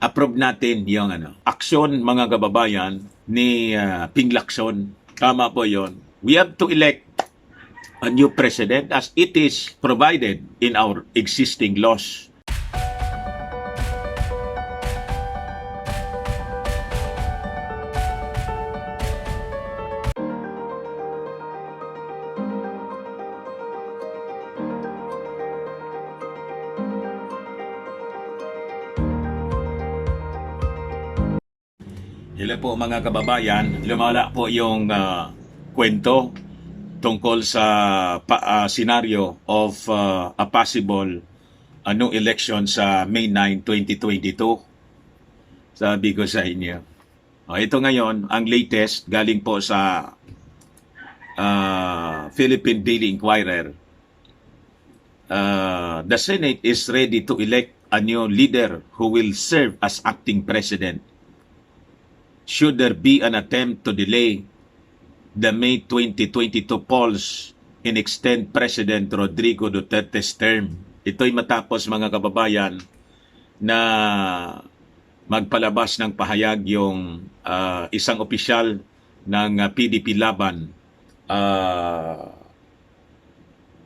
approve natin yung aksyon mga kababayan ni Ping Lacson. Tama po yon. We have to elect a new president as it is provided in our existing laws. Hello po mga kababayan, lumala po yung kwento tungkol sa scenario of a possible new election sa May 9, 2022. Sabi ko sa inyo. Ito ngayon, ang latest galing po sa Philippine Daily Inquirer. The Senate is ready to elect a new leader who will serve as acting president. Should there be an attempt to delay the May 2022 polls and extend President Rodrigo Duterte's term. Ito'y matapos mga kababayan na magpalabas ng pahayag yung isang opisyal ng PDP Laban,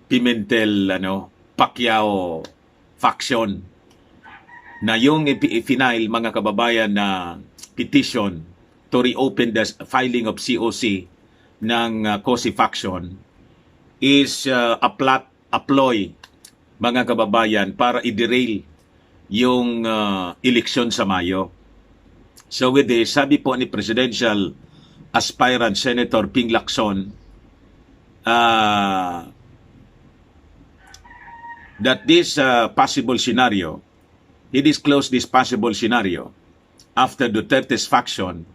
Pimentel Pacquiao faction, na yung final mga kababayan na petition to reopen the filing of COC ng COSI faction is a ploy mga kababayan para i-derail yung eleksyon sa Mayo. So with this, sabi po ni Presidential Aspirant Senator Ping Lacson that this possible scenario, he disclosed this possible scenario after Duterte's faction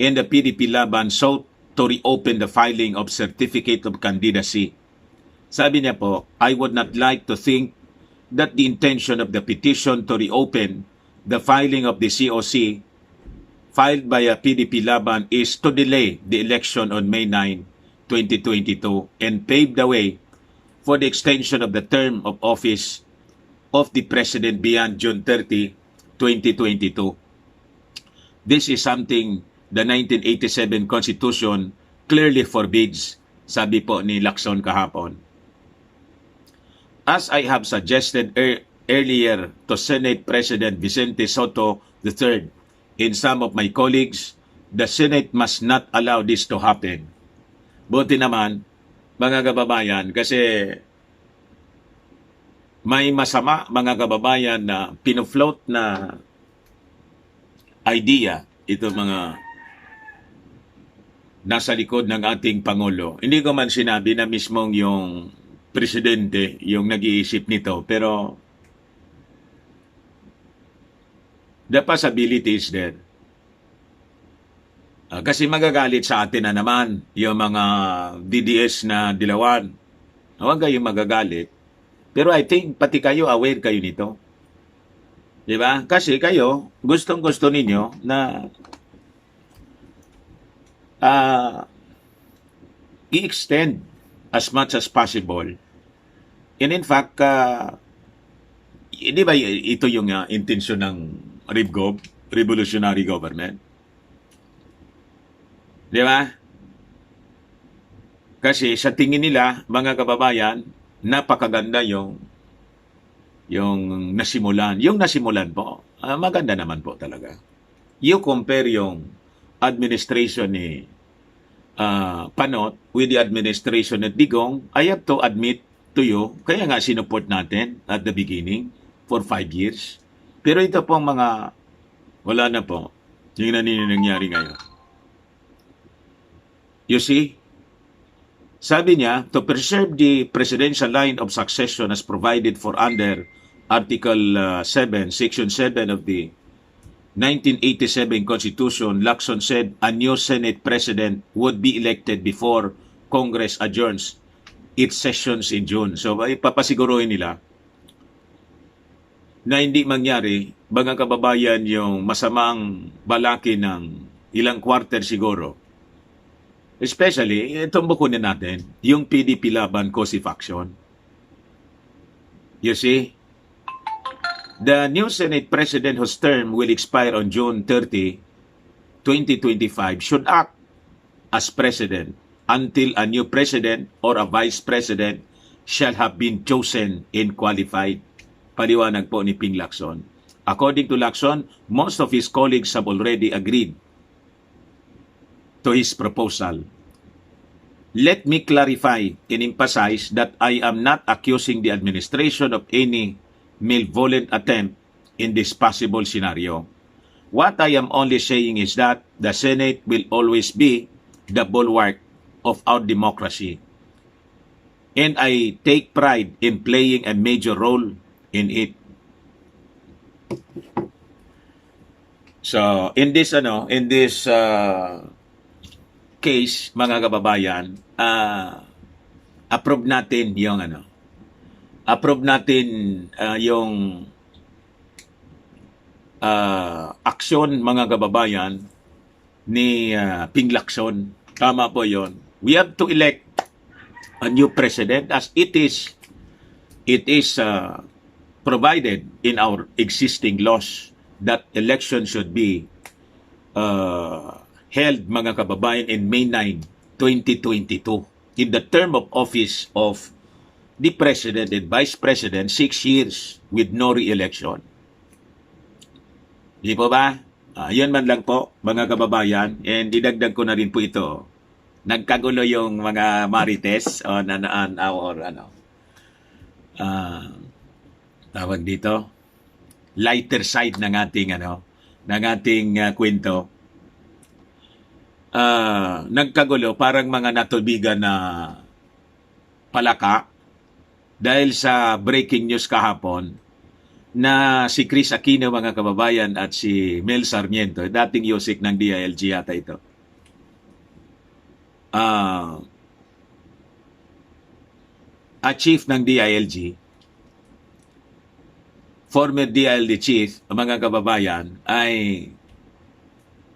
and the PDP Laban sought to reopen the filing of certificate of candidacy. Sabi niya po, I would not like to think that the intention of the petition to reopen the filing of the COC filed by a PDP Laban is to delay the election on May 9, 2022 and pave the way for the extension of the term of office of the President beyond June 30, 2022. This is something the 1987 Constitution clearly forbids, sabi po ni Lacson kahapon. As I have suggested earlier to Senate President Vicente Soto III and some of my colleagues, the Senate must not allow this to happen. Buti naman, mga kababayan, kasi may masama mga kababayan na pinufloat na idea, ito mga nasa likod ng ating Pangulo. Hindi ko man sinabi na mismong yung presidente yung nag-iisip nito, pero the possibility is there. Kasi magagalit sa atin na naman yung mga DDS na dilawan. Huwag kayong magagalit. Pero I think pati kayo aware kayo nito. Di ba? Kasi kayo, gustong-gusto ninyo na i-extend as much as possible. And in fact, di ba ito yung intensyon ng RIBGOV, Revolutionary Government? Di ba? Kasi sa tingin nila, mga kababayan, napakaganda yung nasimulan. Yung nasimulan po, maganda naman po talaga. You compare yung administration ni Panot with the administration at Digong, I have to admit to you, kaya nga sinuport natin at the beginning for 5 years. Pero ito pong mga, wala na po. Yung nangyari ngayon. You see? Sabi niya, to preserve the presidential line of succession as provided for under Article 7, Section 7 of the 1987 Constitution, Lacson said a new Senate President would be elected before Congress adjourns its sessions in June. So, papasiguruhin nila na hindi mangyari, mga kababayan, yung masamang balaki ng ilang quarter siguro. Especially, itong bukunin natin, yung PDP Laban COSI faction. You see? The new Senate President whose term will expire on June 30, 2025 should act as President until a new President or a Vice President shall have been chosen and qualified. Paliwanag po ni Ping Lacson. According to Lacson, most of his colleagues have already agreed to his proposal. Let me clarify and emphasize that I am not accusing the administration of any malevolent attempt in this possible scenario. What I am only saying is that the Senate will always be the bulwark of our democracy, and I take pride in playing a major role in it. So, in this case, mga kababayan, approve natin yung yung aksyon, mga kababayan, ni Ping Lacson. Tama po yon. We have to elect a new president as it is provided in our existing laws that election should be held, mga kababayan, in May 9, 2022. In the term of office of the President and Vice President, 6 years with no re-election. Di po ba? Yun man lang po, mga kababayan. And didagdag ko na rin po ito. Nagkagulo yung mga marites on our tawag dito, lighter side ng ating kwento. Nagkagulo, parang mga natubigan na palaka dahil sa breaking news kahapon na si Chris Aquino, mga kababayan, at si Mel Sarmiento, dating yusik ng DILG yata ito, a chief ng DILG, former DILG chief, mga kababayan, ay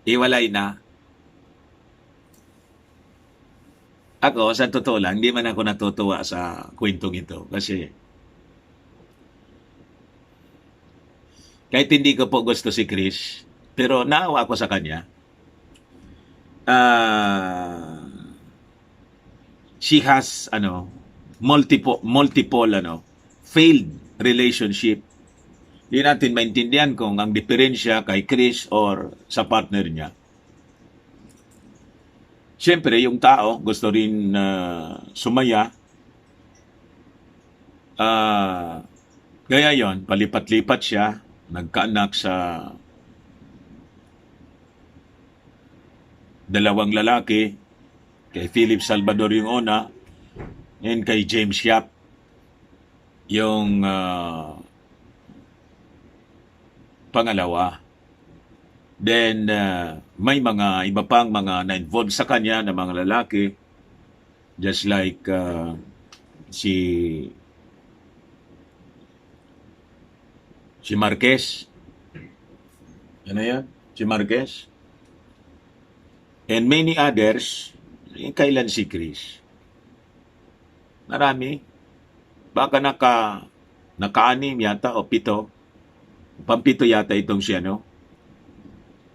iwalay na. Ako, sa totoo lang, hindi man ako natutuwa sa kwentong ito. Kasi kahit hindi ko po gusto si Chris, pero naawa ako sa kanya. She has multiple failed relationship. Hindi natin maintindihan kung ang diferensya kay Chris or sa partner niya. Siyempre, yung tao gusto rin sumaya. Kaya yon, palipat-lipat siya, nagkaanak sa dalawang lalaki, kay Philip Salvador yung una, and kay James Yap yung pangalawa. Then, may mga iba pang mga na-involved sa kanya na mga lalaki, just like si Marquez. Ano yan? Si Marquez. And many others. Kailan si Chris? Marami. Baka naka-anim yata o 7. Pampito yata itong si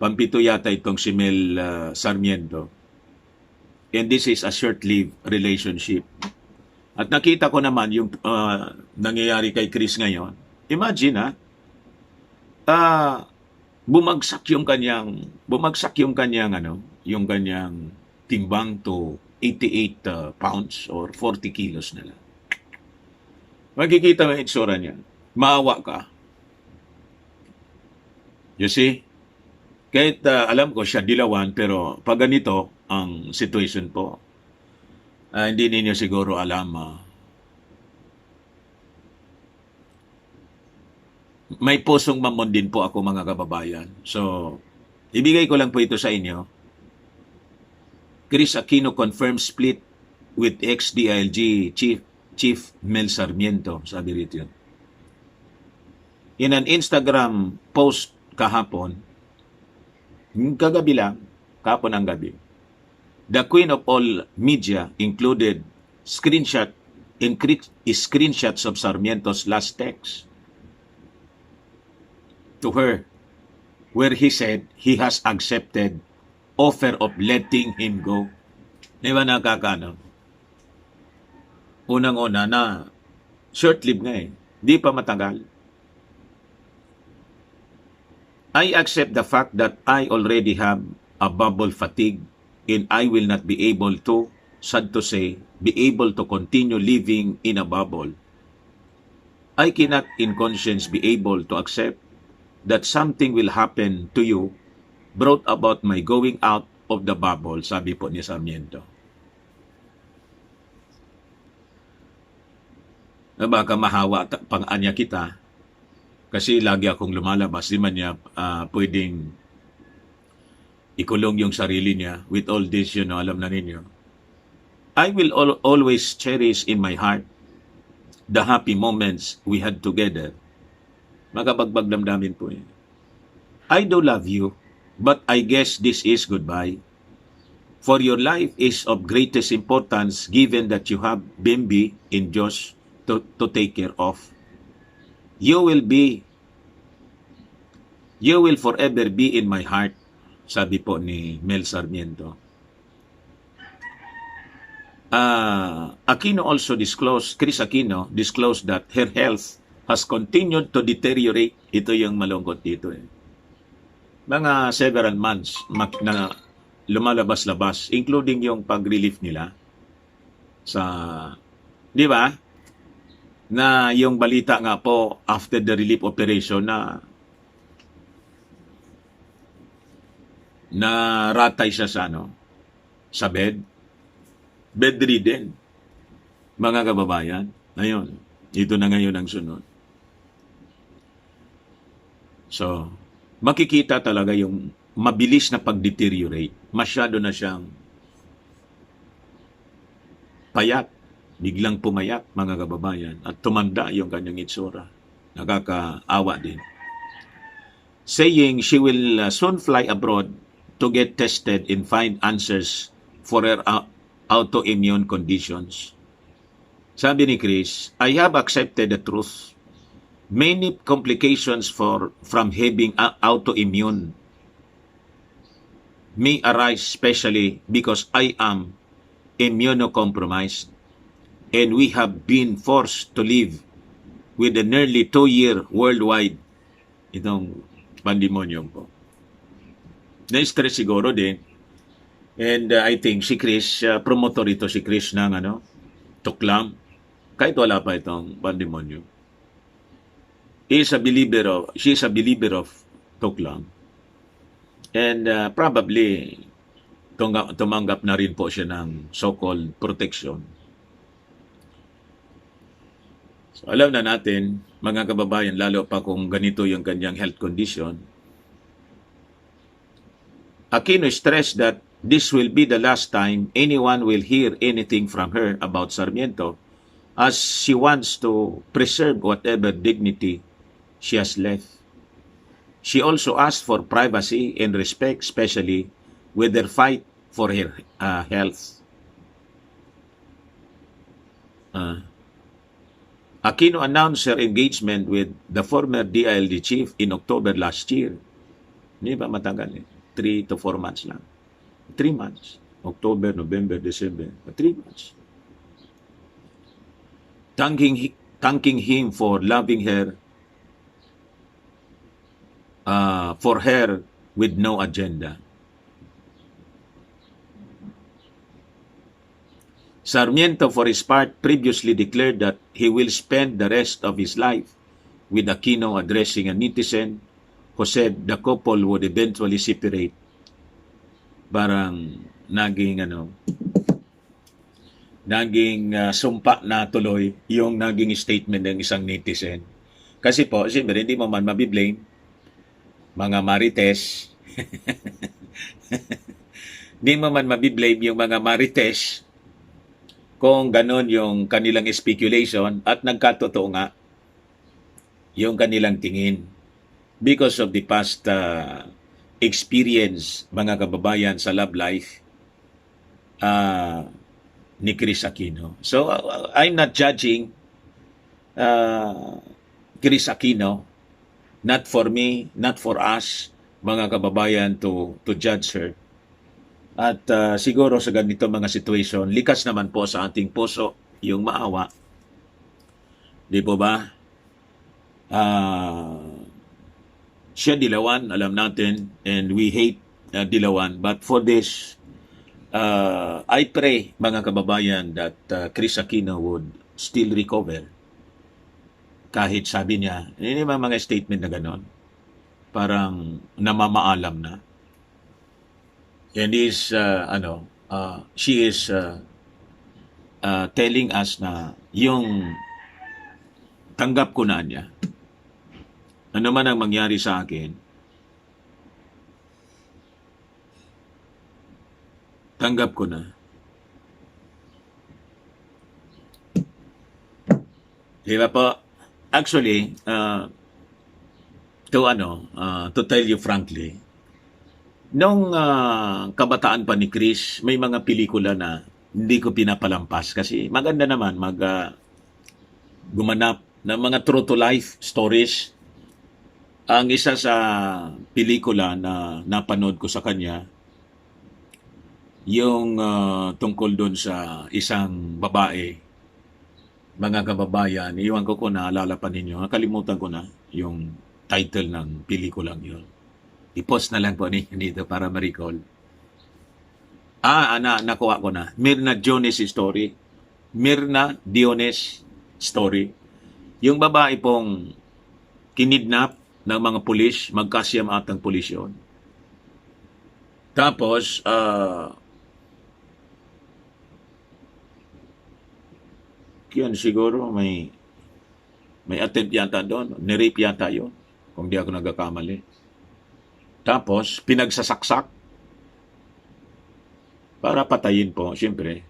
Pampito yata itong si Mel Sarmiento. And this is a short-lived relationship. At nakita ko naman yung nangyayari kay Chris ngayon. Imagine bumagsak yung kanyang timbang to 88 pounds or 40 kilos na lang. Makikita mo yung itsura niya. Maawa ka. You see? Kahit alam ko siya dilawan, pero pag ganito ang situation po, hindi ninyo siguro alam. May pusong mamon din po ako, mga kababayan. So, ibigay ko lang po ito sa inyo. Chris Aquino confirms split with ex-DILG Chief Mel Sarmiento, sabi rito yun. In an Instagram post kahapon, kagabi lang, kahapon ang gabi, the queen of all media included screenshots of Sarmiento's last text. to her where he said he has accepted offer of letting him go. Di ba nakakano? Unang-una na short-lived nga eh. Di pa matagal. I accept the fact that I already have a bubble fatigue and I will not be able to, sad to say, be able to continue living in a bubble. I cannot in conscience be able to accept that something will happen to you brought about my going out of the bubble, sabi po ni Sarmiento. Na baka mahawa pang-anya kita kasi lagi akong lumalabas, di man niya pwedeng ikulong yung sarili niya with all this, alam na ninyo. I will always cherish in my heart the happy moments we had together. Magabagbag damdamin po eh. I do love you, but I guess this is goodbye. For your life is of greatest importance given that you have Bimbi and Josh to take care of. You will forever be in my heart, sabi po ni Mel Sarmiento. Chris Aquino disclosed that her health has continued to deteriorate. Ito yung malungkot dito eh. Mga several months na lumalabas-labas, including yung pag-relief nila sa, di ba? Na yung balita nga po after the relief operation na ratay siya sa bedridden. Mga kababayan, ayun, ito na ngayon ang sunod. So, makikita talaga yung mabilis na pag-deteriorate. Masyado na siyang payat, biglang pumayat, mga kababayan, at tumanda yung kanyang itsura. Nakakaawa din. Saying she will soon fly abroad to get tested and find answers for her autoimmune conditions. Sabi ni Chris, I have accepted the truth. Many complications from having autoimmune may arise especially because I am immunocompromised and we have been forced to live with a nearly 2-year worldwide itong pandemonyong po. Na-stress siguro din. And I think si Chris, promotor ito si Chris ng tuklam. Kahit wala pa itong pandemonyo. She is a believer of tuklam. And probably tumanggap na rin po siya ng so-called protection. So alam na natin, mga kababayan, lalo pa kung ganito yung kanyang health condition, Aquino stressed that this will be the last time anyone will hear anything from her about Sarmiento, as she wants to preserve whatever dignity she has left. She also asked for privacy and respect, especially with her fight for her health. Aquino announced her engagement with the former DILG chief in October last year. Hindi ba matagal eh? 3 to 4 months lang. 3 months. October, November, December. 3 months. Thanking him for loving her, for her with no agenda. Sarmiento, for his part, previously declared that he will spend the rest of his life with Aquino, addressing a netizen who said the couple would eventually separate. Parang naging sumpa na tuloy yung naging statement ng isang netizen. Kasi po, siyempre, hindi mo man mabiblame mga marites. Hindi mo man mabiblame yung mga marites kung ganon yung kanilang speculation at nagkatotoo nga yung kanilang tingin because of the past experience, mga kababayan, sa love life ni Chris Aquino. So, I'm not judging Chris Aquino Not for me, not for us, mga kababayan, to judge her. At siguro sa ganito mga situation, likas naman po sa ating puso yung maawa. Di po ba? Siya Dilawan, alam natin, and we hate Dilawan. But for this, I pray, mga kababayan, that Chris Aquino would still recover. Kahit sabi niya, hindi ba mga statement na gano'n? Parang namamaalam na. And she is telling us na yung tanggap ko na niya. Ano man ang mangyari sa akin, tanggap ko na. Di ba po? Actually, to tell you frankly, nung kabataan pa ni Chris, may mga pelikula na hindi ko pinapalampas kasi maganda naman gumanap ng mga true to life stories. Ang isa sa pelikula na napanood ko sa kanya, yung tungkol doon sa isang babae, mga kababayan, iwan ko kung naalala pa ninyo, nakalimutan ko na yung title ng pelikulang yun. I-post na lang po ninyo dito para ma-recall. Nakuha ko na. Myrna Diones story. Myrna Diones story. Yung babae pong kinidnap ng mga pulis, magkasiyam atang pulis yun. Tapos, yun siguro may attempt yata doon. Nirape yata yun, kung di ako nagkakamali. Tapos, pinagsasaksak para patayin po. Siyempre,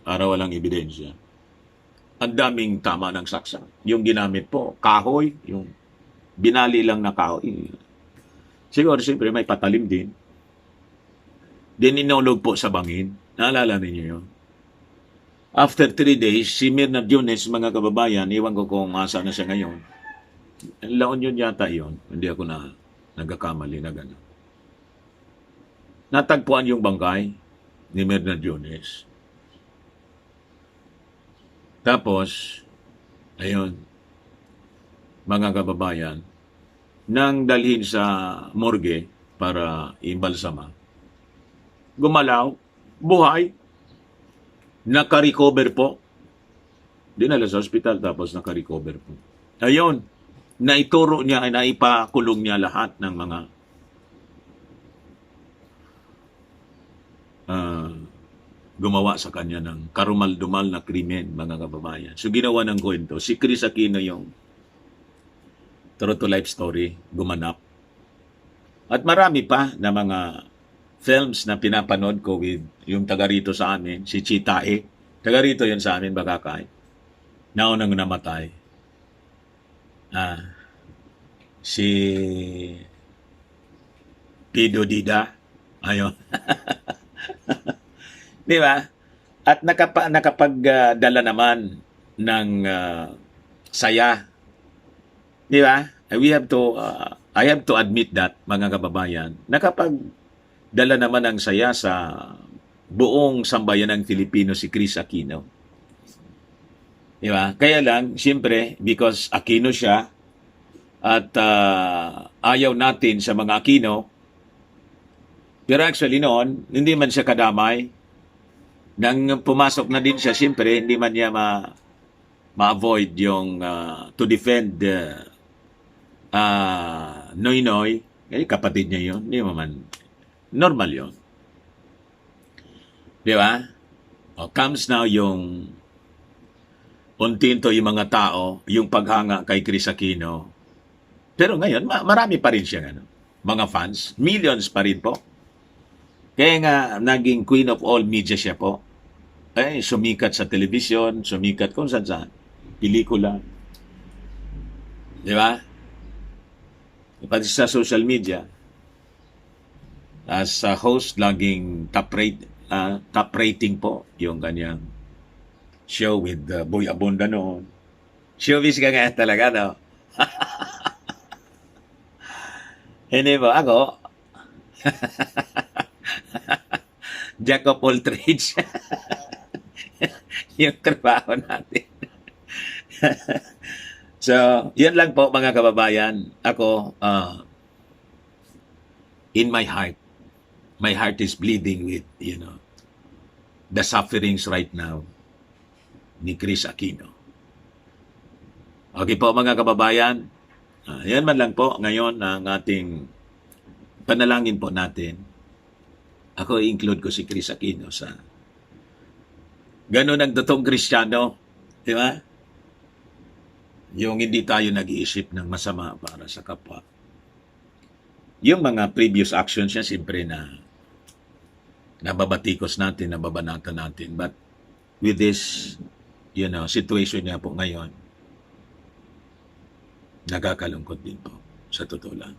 para walang ebidensya. Ang daming tama ng saksak. Yung ginamit po, kahoy, yung binali lang na kahoy. Siguro, siyempre, may patalim din. Dininulog po sa bangin. Naalala ninyo yun? After 3 days, si Myrna Diones, mga kababayan, iwan ko kung asa na siya ngayon. Laon yun yata yun. Hindi ako nagkakamali na gano'n. Natagpuan yung bangkay ni Myrna Diones. Tapos, ayun, mga kababayan, nang dalhin sa morgue para imbalsama, gumalaw, buhay, naka-recover po. Dinala sa hospital tapos naka-recover po. Ayun, naituro niya, naipakulong niya lahat ng mga gumawa sa kanya ng karumal-dumal na krimen, mga kababayan. So, ginawa ng kwento. Si Chris Aquino yung true to life story, gumanap. At marami pa na mga films na pinapanood ko with yung taga rito sa amin, si Chitae. Taga rito yun sa amin, Bakakay. Naunang namatay. Si Pido Dida. Ayun. Di ba? At nakapagdala naman ng saya. Di ba? I have to admit that, mga kababayan, nakapagdala naman ng saya sa buong sambayan ng Filipino si Chris Aquino. Di ba? Kaya lang, siyempre, because Aquino siya, at ayaw natin sa mga Aquino, pero actually noon, hindi man siya kadamay. Nang pumasok na din siya, siyempre, hindi man niya ma-avoid yung to defend Noynoy. Kapatid niya yun. Hindi man normal yun. Di ba? Comes now yung untinto yung mga tao, yung paghanga kay Chris Aquino. Pero ngayon, marami pa rin siya, mga fans. Millions pa rin po. Kaya nga, naging queen of all media siya po. Sumikat sa television, sumikat kung saan-saan. Pelikula. Di ba? Pati sa social media. As a host, laging top rating po yung kanyang show with Boy Abunda noon. Showbiz ka nga talaga, no? Hindi po, ako, jack of all trades. Yung trabaho natin. So, yun lang po mga kababayan. Ako, in my heart is bleeding with, the sufferings right now ni Chris Aquino. Okay po mga kababayan, yan man lang po ngayon ang ating panalangin po natin. Ako i-include ko si Chris Aquino sa ganun ang totoong Kristiyano, di ba? Yung hindi tayo nag-iisip ng masama para sa kapwa. Yung mga previous actions niya, siyempre na nababatikos natin, nababanatan natin. But with this, situation niya po ngayon, nakakalungkot din po, sa totoo lang.